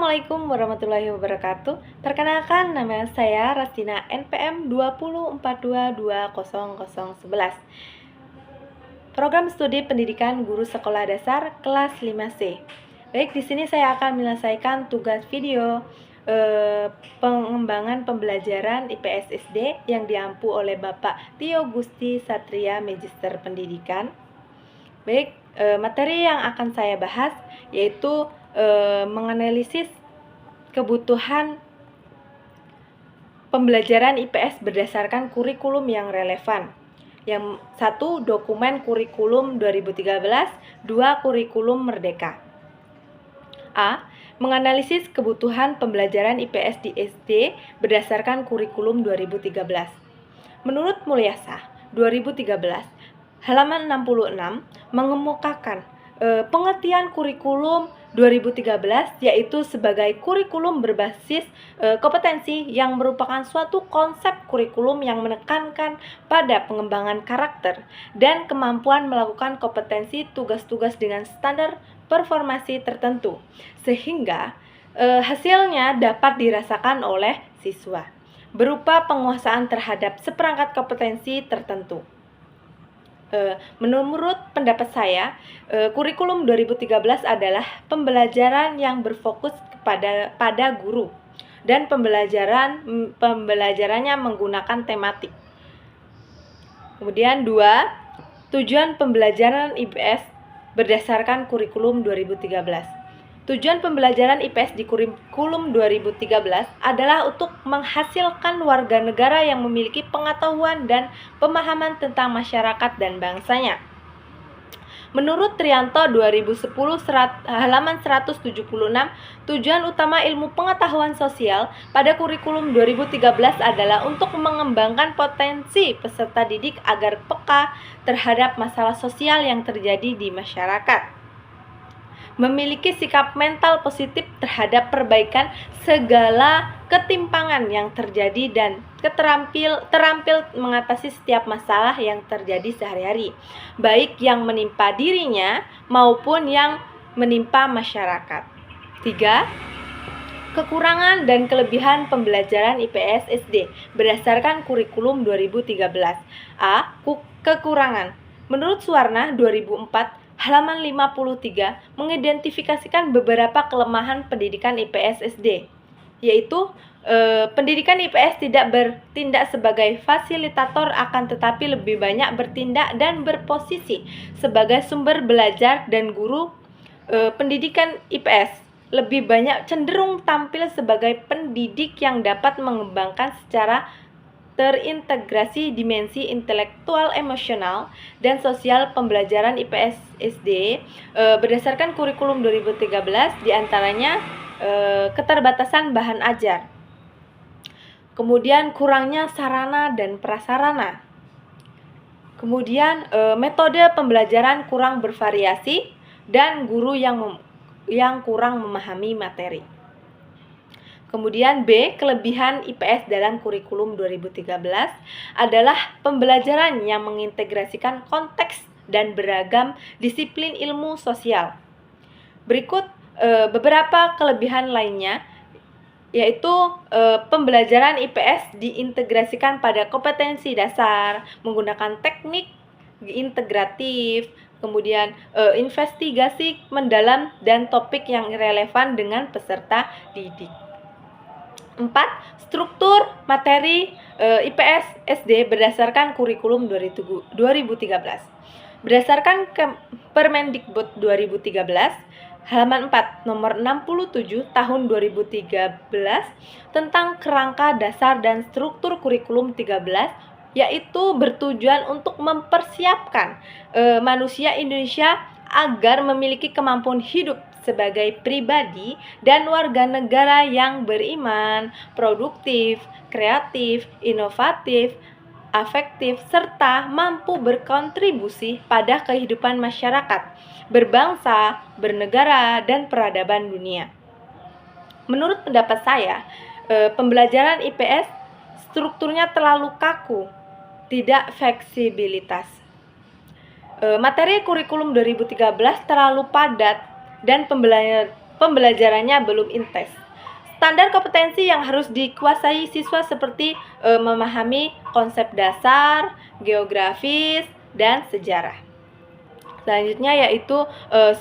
Assalamualaikum warahmatullahi wabarakatuh. Perkenalkan, nama saya Rastina NPM 204220011. Program Studi Pendidikan Guru Sekolah Dasar kelas 5C. Baik, di sini saya akan menyelesaikan tugas video pengembangan pembelajaran IPS SD yang diampu oleh Bapak Tio Gusti Satria, Magister Pendidikan. Baik, materi yang akan saya bahas yaitu menganalisis kebutuhan pembelajaran IPS berdasarkan kurikulum yang relevan. Yang satu, dokumen kurikulum 2013, dua, kurikulum merdeka. A. Menganalisis kebutuhan pembelajaran IPS di SD berdasarkan kurikulum 2013. Menurut Mulyasah, 2013, halaman 66 mengemukakan pengertian kurikulum 2013 yaitu sebagai kurikulum berbasis kompetensi yang merupakan suatu konsep kurikulum yang menekankan pada pengembangan karakter dan kemampuan melakukan kompetensi tugas-tugas dengan standar performasi tertentu sehingga hasilnya dapat dirasakan oleh siswa berupa penguasaan terhadap seperangkat kompetensi tertentu. Menurut pendapat saya, kurikulum 2013 adalah pembelajaran yang berfokus pada guru dan pembelajarannya menggunakan tematik. Kemudian dua, tujuan pembelajaran IPS berdasarkan kurikulum 2013. Tujuan pembelajaran IPS di kurikulum 2013 adalah untuk menghasilkan warga negara yang memiliki pengetahuan dan pemahaman tentang masyarakat dan bangsanya. Menurut Trianto 2010 halaman 176, tujuan utama ilmu pengetahuan sosial pada kurikulum 2013 adalah untuk mengembangkan potensi peserta didik agar peka terhadap masalah sosial yang terjadi di masyarakat, memiliki sikap mental positif terhadap perbaikan segala ketimpangan yang terjadi dan terampil mengatasi setiap masalah yang terjadi sehari-hari, baik yang menimpa dirinya maupun yang menimpa masyarakat. 3. Kekurangan dan kelebihan pembelajaran IPS SD berdasarkan kurikulum 2013. A. Kekurangan. Menurut Suwarna 2004 halaman 53 mengidentifikasikan beberapa kelemahan pendidikan IPS SD, yaitu pendidikan IPS tidak bertindak sebagai fasilitator akan tetapi lebih banyak bertindak dan berposisi sebagai sumber belajar, dan guru pendidikan IPS lebih banyak cenderung tampil sebagai pendidik yang dapat mengembangkan secara terintegrasi dimensi intelektual, emosional, dan sosial pembelajaran IPS SD berdasarkan kurikulum 2013, diantaranya keterbatasan bahan ajar, kemudian kurangnya sarana dan prasarana, kemudian metode pembelajaran kurang bervariasi, dan guru yang kurang memahami materi. Kemudian B, kelebihan IPS dalam kurikulum 2013 adalah pembelajaran yang mengintegrasikan konteks dan beragam disiplin ilmu sosial. Berikut beberapa kelebihan lainnya, yaitu pembelajaran IPS diintegrasikan pada kompetensi dasar, menggunakan teknik integratif, kemudian investigasi mendalam, dan topik yang relevan dengan peserta didik. 4. Struktur materi IPS SD berdasarkan kurikulum 2013. Berdasarkan Permendikbud 2013, halaman 4 nomor 67 tahun 2013 tentang kerangka dasar dan struktur kurikulum 13, yaitu bertujuan untuk mempersiapkan manusia Indonesia agar memiliki kemampuan hidup sebagai pribadi dan warga negara yang beriman, produktif, kreatif, inovatif, afektif, serta mampu berkontribusi pada kehidupan masyarakat, berbangsa, bernegara, dan peradaban dunia. Menurut pendapat saya, pembelajaran IPS strukturnya terlalu kaku, tidak fleksibilitas. Materi kurikulum 2013 terlalu padat dan pembelajarannya belum intens. Standar kompetensi yang harus dikuasai siswa seperti memahami konsep dasar, geografis, dan sejarah. Selanjutnya yaitu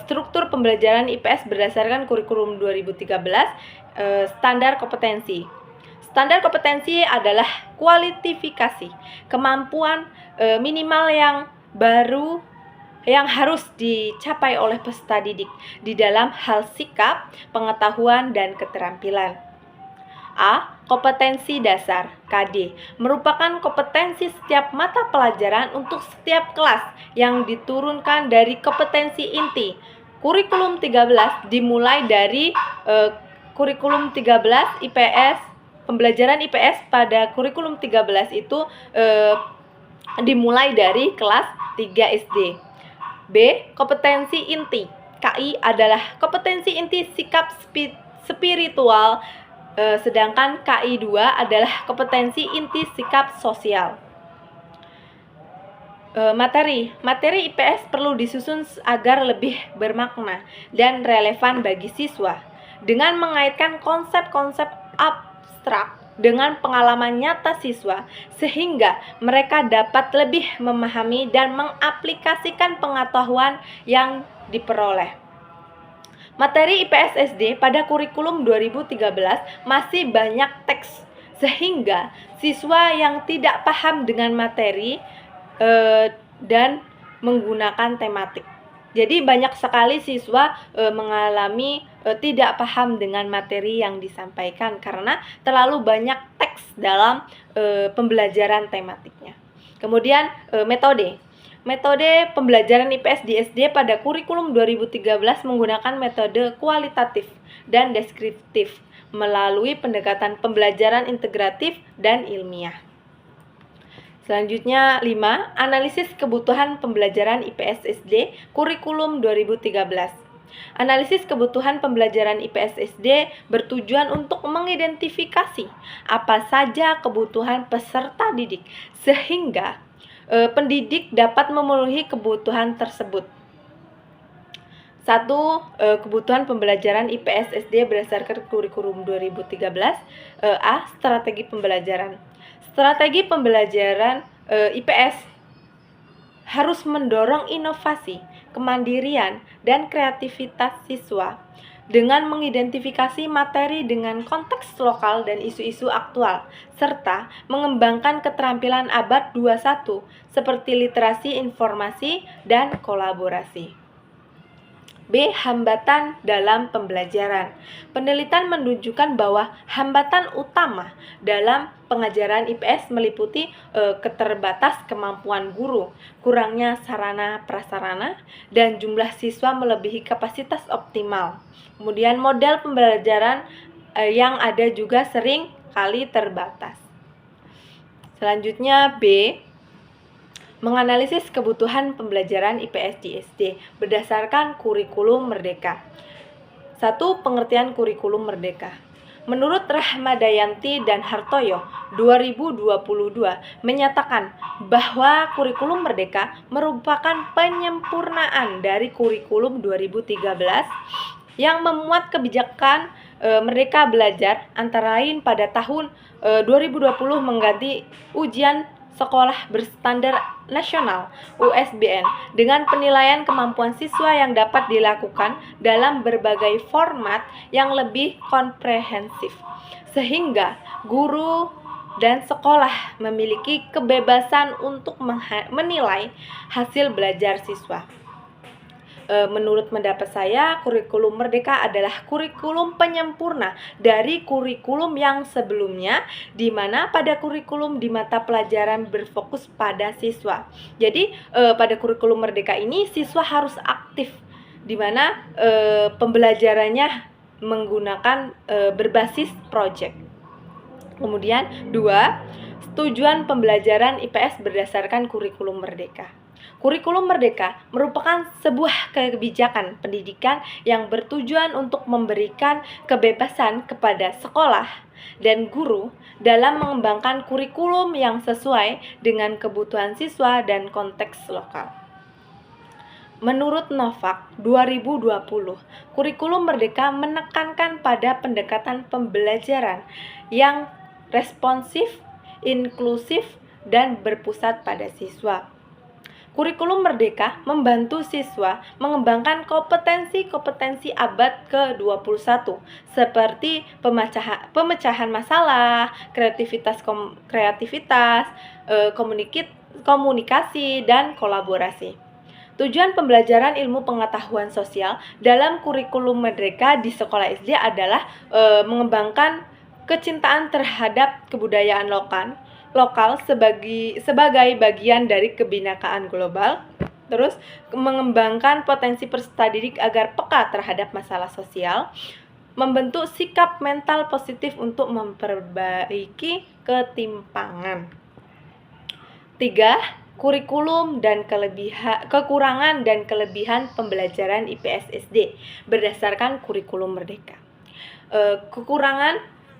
struktur pembelajaran IPS berdasarkan kurikulum 2013, standar kompetensi. Standar kompetensi adalah kualifikasi, kemampuan minimal yang baru yang harus dicapai oleh peserta didik di dalam hal sikap, pengetahuan, dan keterampilan. A. Kompetensi dasar (KD) merupakan kompetensi setiap mata pelajaran untuk setiap kelas yang diturunkan dari kompetensi inti. Kurikulum 13 dimulai dari kurikulum 13 IPS, pembelajaran IPS pada kurikulum 13 itu dimulai dari kelas 3 SD. B. Kompetensi inti KI adalah kompetensi inti sikap spiritual, sedangkan KI 2 adalah kompetensi inti sikap sosial. Materi IPS perlu disusun agar lebih bermakna dan relevan bagi siswa dengan mengaitkan konsep-konsep abstrak dengan pengalaman nyata siswa, sehingga mereka dapat lebih memahami dan mengaplikasikan pengetahuan yang diperoleh. Materi IPS SD pada kurikulum 2013 masih banyak teks, sehingga siswa yang tidak paham dengan materi dan menggunakan tematik. Jadi banyak sekali siswa mengalami tidak paham dengan materi yang disampaikan karena terlalu banyak teks dalam pembelajaran tematiknya. Kemudian metode pembelajaran IPS di SD pada kurikulum 2013 menggunakan metode kualitatif dan deskriptif melalui pendekatan pembelajaran integratif dan ilmiah. Selanjutnya 5. Analisis kebutuhan pembelajaran IPS SD kurikulum 2013. Analisis kebutuhan pembelajaran IPS SD bertujuan untuk mengidentifikasi apa saja kebutuhan peserta didik sehingga pendidik dapat memenuhi kebutuhan tersebut. 1. Kebutuhan pembelajaran IPS SD berdasarkan kurikulum 2013. A. Strategi pembelajaran. Strategi pembelajaran IPS harus mendorong inovasi, kemandirian, dan kreativitas siswa dengan mengidentifikasi materi dengan konteks lokal dan isu-isu aktual, serta mengembangkan keterampilan abad 21 seperti literasi informasi dan kolaborasi. B. Hambatan dalam pembelajaran. Penelitian menunjukkan bahwa hambatan utama dalam pengajaran IPS meliputi keterbatas kemampuan guru, kurangnya sarana prasarana, dan jumlah siswa melebihi kapasitas optimal. Kemudian model pembelajaran yang ada juga sering kali terbatas. Selanjutnya B. Menganalisis kebutuhan pembelajaran IPS di SD berdasarkan kurikulum merdeka. 1. Pengertian kurikulum merdeka. Menurut Rahmadayanti dan Hartoyo 2022 menyatakan bahwa kurikulum merdeka merupakan penyempurnaan dari kurikulum 2013 yang memuat kebijakan Merdeka Belajar, antara lain pada tahun 2020 mengganti ujian sekolah berstandar nasional USBN dengan penilaian kemampuan siswa yang dapat dilakukan dalam berbagai format yang lebih komprehensif, sehingga guru dan sekolah memiliki kebebasan untuk menilai hasil belajar siswa. Menurut pendapat saya, kurikulum merdeka adalah kurikulum penyempurna dari kurikulum yang sebelumnya, di mana pada kurikulum di mata pelajaran berfokus pada siswa. Jadi pada kurikulum merdeka ini siswa harus aktif, di mana pembelajarannya menggunakan berbasis project. Kemudian 2. Tujuan pembelajaran IPS berdasarkan kurikulum merdeka. Kurikulum merdeka merupakan sebuah kebijakan pendidikan yang bertujuan untuk memberikan kebebasan kepada sekolah dan guru dalam mengembangkan kurikulum yang sesuai dengan kebutuhan siswa dan konteks lokal. Menurut Novak 2020, kurikulum merdeka menekankan pada pendekatan pembelajaran yang responsif, inklusif, dan berpusat pada siswa. Kurikulum merdeka membantu siswa mengembangkan kompetensi-kompetensi abad ke-21 seperti pemecahan masalah, komunikasi, dan kolaborasi. Tujuan pembelajaran ilmu pengetahuan sosial dalam kurikulum merdeka di sekolah SD adalah mengembangkan kecintaan terhadap kebudayaan lokal sebagai bagian dari kebinekaan global. Terus mengembangkan potensi peserta didik agar peka terhadap masalah sosial, membentuk sikap mental positif untuk memperbaiki ketimpangan. 3. Kurikulum dan kekurangan dan kelebihan pembelajaran IPS SD berdasarkan kurikulum merdeka.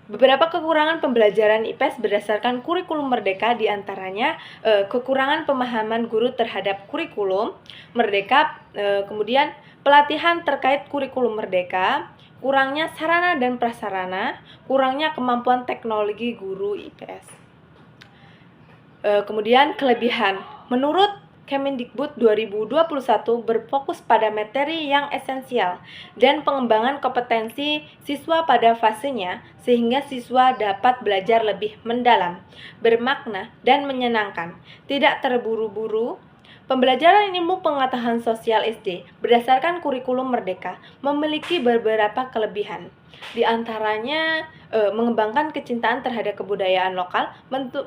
Beberapa kekurangan pembelajaran IPS berdasarkan kurikulum merdeka diantaranya kekurangan pemahaman guru terhadap kurikulum merdeka, kemudian pelatihan terkait kurikulum merdeka, kurangnya sarana dan prasarana, kurangnya kemampuan teknologi guru IPS. Kemudian kelebihan, menurut Kemendikbud 2021 berfokus pada materi yang esensial dan pengembangan kompetensi siswa pada fasenya sehingga siswa dapat belajar lebih mendalam, bermakna, dan menyenangkan, tidak terburu-buru. Pembelajaran ilmu pengetahuan sosial SD berdasarkan kurikulum merdeka memiliki beberapa kelebihan. Di antaranya mengembangkan kecintaan terhadap kebudayaan lokal,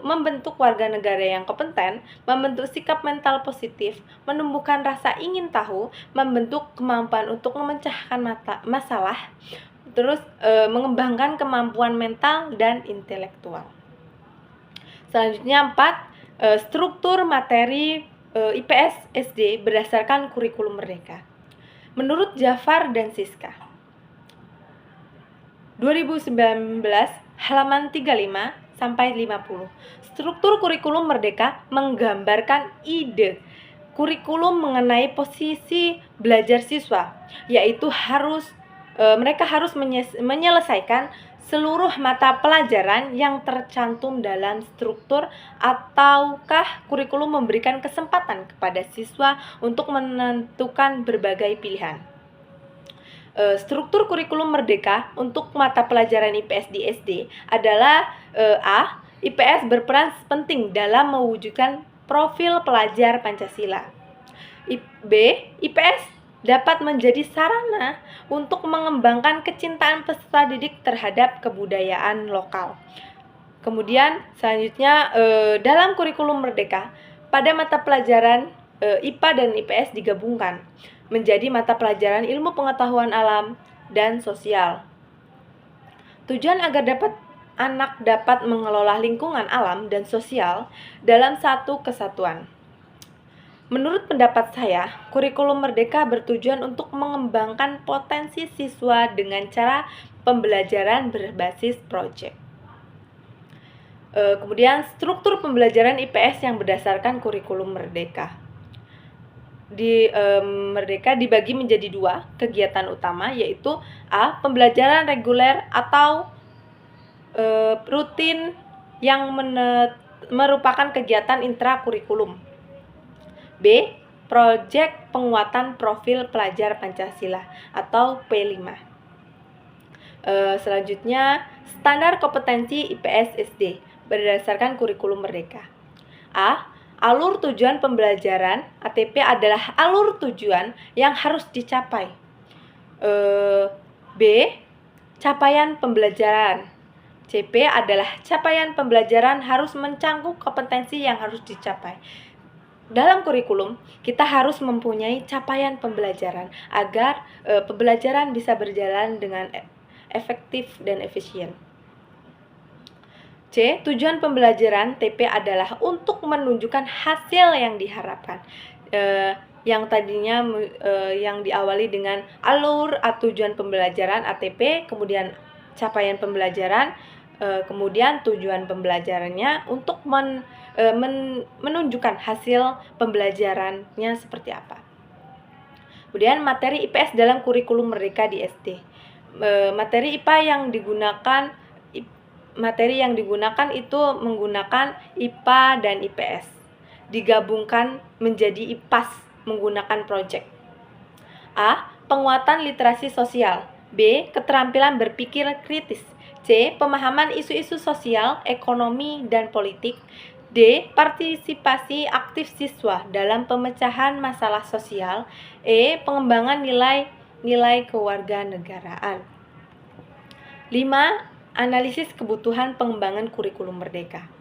membentuk warga negara yang kompeten, membentuk sikap mental positif, menumbuhkan rasa ingin tahu, membentuk kemampuan untuk memecahkan masalah, terus mengembangkan kemampuan mental dan intelektual. Selanjutnya 4. Struktur materi IPS SD berdasarkan kurikulum merdeka. Menurut Jafar dan Siska 2019 halaman 35 sampai 50. Struktur kurikulum merdeka menggambarkan ide kurikulum mengenai posisi belajar siswa, yaitu mereka harus menyelesaikan seluruh mata pelajaran yang tercantum dalam struktur, ataukah kurikulum memberikan kesempatan kepada siswa untuk menentukan berbagai pilihan. Struktur kurikulum merdeka untuk mata pelajaran IPS di SD adalah A. IPS berperan penting dalam mewujudkan profil pelajar Pancasila. B. IPS dapat menjadi sarana untuk mengembangkan kecintaan peserta didik terhadap kebudayaan lokal. Kemudian selanjutnya dalam kurikulum merdeka pada mata pelajaran IPA dan IPS digabungkan menjadi mata pelajaran ilmu pengetahuan alam dan sosial. Tujuan agar anak dapat mengelola lingkungan alam dan sosial dalam satu kesatuan. Menurut pendapat saya, kurikulum merdeka bertujuan untuk mengembangkan potensi siswa dengan cara pembelajaran berbasis proyek. Kemudian struktur pembelajaran IPS yang berdasarkan kurikulum merdeka. Merdeka dibagi menjadi 2 kegiatan utama, yaitu A. Pembelajaran reguler atau rutin yang merupakan kegiatan intrakurikulum. B. Proyek penguatan profil pelajar Pancasila atau P5. Selanjutnya standar kompetensi IPS SD berdasarkan kurikulum merdeka. A. Alur tujuan pembelajaran ATP adalah alur tujuan yang harus dicapai. B. Capaian pembelajaran. CP adalah capaian pembelajaran harus mencangkup kompetensi yang harus dicapai. Dalam kurikulum, kita harus mempunyai capaian pembelajaran agar pembelajaran bisa berjalan dengan efektif dan efisien. C. Tujuan pembelajaran TP adalah untuk menunjukkan hasil yang diharapkan. Yang tadinya yang diawali dengan alur tujuan pembelajaran ATP, kemudian capaian pembelajaran, kemudian tujuan pembelajarannya untuk menunjukkan hasil pembelajarannya seperti apa. Kemudian materi IPS dalam kurikulum Merdeka di SD. Materi yang digunakan itu menggunakan IPA dan IPS. Digabungkan menjadi IPAS menggunakan proyek. A. Penguatan literasi sosial. B. Keterampilan berpikir kritis. C. Pemahaman isu-isu sosial, ekonomi, dan politik. D. Partisipasi aktif siswa dalam pemecahan masalah sosial. E. Pengembangan nilai kewarganegaraan. 5. Analisis kebutuhan pengembangan kurikulum Merdeka.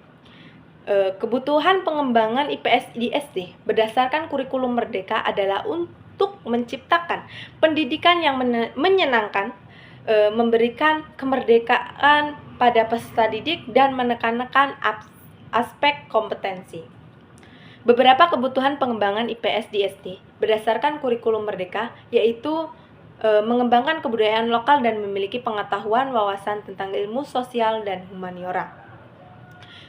Kebutuhan pengembangan IPS di SD berdasarkan kurikulum Merdeka adalah untuk menciptakan pendidikan yang menyenangkan, memberikan kemerdekaan pada peserta didik, dan menekankan aspek kompetensi. Beberapa kebutuhan pengembangan IPS di SD berdasarkan kurikulum Merdeka yaitu mengembangkan kebudayaan lokal dan memiliki pengetahuan wawasan tentang ilmu sosial dan humaniora.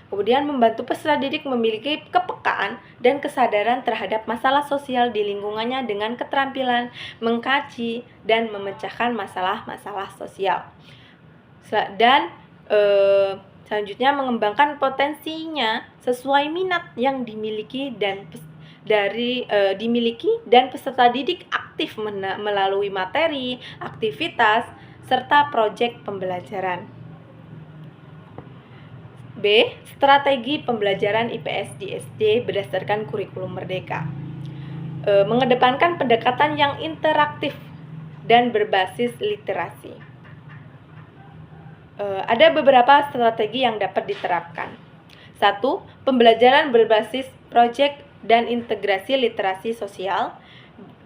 Kemudian membantu peserta didik memiliki kepekaan dan kesadaran terhadap masalah sosial di lingkungannya dengan keterampilan mengkaji dan memecahkan masalah-masalah sosial. Dan selanjutnya mengembangkan potensinya sesuai minat yang dimiliki dan peserta didik aktif melalui materi, aktivitas, serta proyek pembelajaran. B. Strategi pembelajaran IPS di SD berdasarkan kurikulum Merdeka. Mengedepankan pendekatan yang interaktif dan berbasis literasi. Ada beberapa strategi yang dapat diterapkan. 1. Pembelajaran berbasis proyek dan integrasi literasi sosial.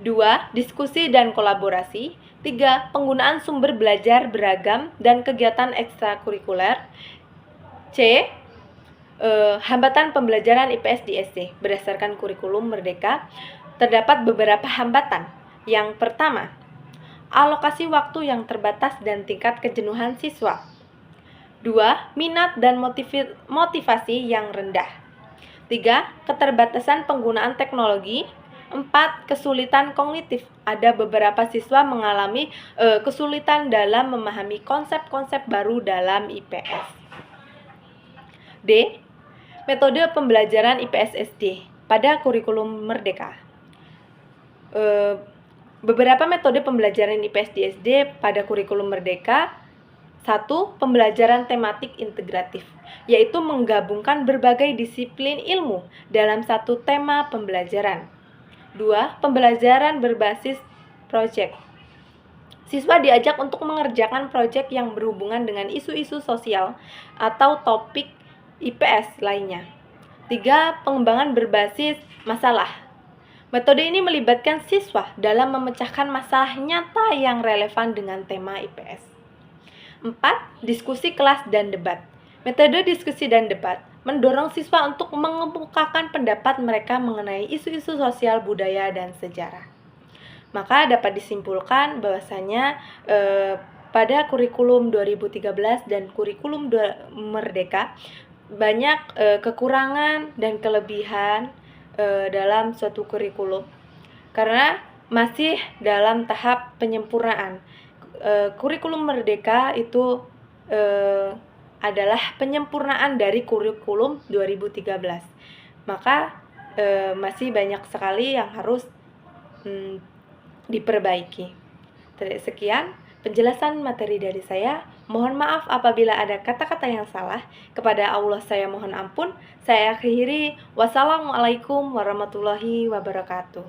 2. Diskusi dan kolaborasi. 3. Penggunaan sumber belajar beragam dan kegiatan ekstrakurikuler. C. Hambatan pembelajaran IPS di SD berdasarkan kurikulum Merdeka. Terdapat beberapa hambatan. Yang pertama, alokasi waktu yang terbatas dan tingkat kejenuhan siswa. 2. Minat dan motivasi yang rendah. 3. Keterbatasan penggunaan teknologi. 4. Kesulitan kognitif. Ada beberapa siswa mengalami kesulitan dalam memahami konsep-konsep baru dalam IPS. D. Metode pembelajaran IPS SD pada kurikulum Merdeka. Beberapa metode pembelajaran IPS di SD pada kurikulum Merdeka. 1. Pembelajaran tematik integratif, yaitu menggabungkan berbagai disiplin ilmu dalam satu tema pembelajaran. 2. Pembelajaran berbasis proyek. Siswa diajak untuk mengerjakan proyek yang berhubungan dengan isu-isu sosial atau topik IPS lainnya. 3. Pengembangan berbasis masalah. Metode ini melibatkan siswa dalam memecahkan masalah nyata yang relevan dengan tema IPS. 4. Diskusi kelas dan debat. Metode diskusi dan debat mendorong siswa untuk mengemukakan pendapat mereka mengenai isu-isu sosial, budaya, dan sejarah. Maka dapat disimpulkan bahwasanya pada kurikulum 2013 dan kurikulum Merdeka banyak kekurangan dan kelebihan dalam suatu kurikulum karena masih dalam tahap penyempurnaan. Kurikulum Merdeka itu adalah penyempurnaan dari kurikulum 2013. Maka masih banyak sekali yang harus diperbaiki. Sekian penjelasan materi dari saya. Mohon maaf apabila ada kata-kata yang salah. Kepada Allah saya mohon ampun. Saya akhiri. Wassalamualaikum warahmatullahi wabarakatuh.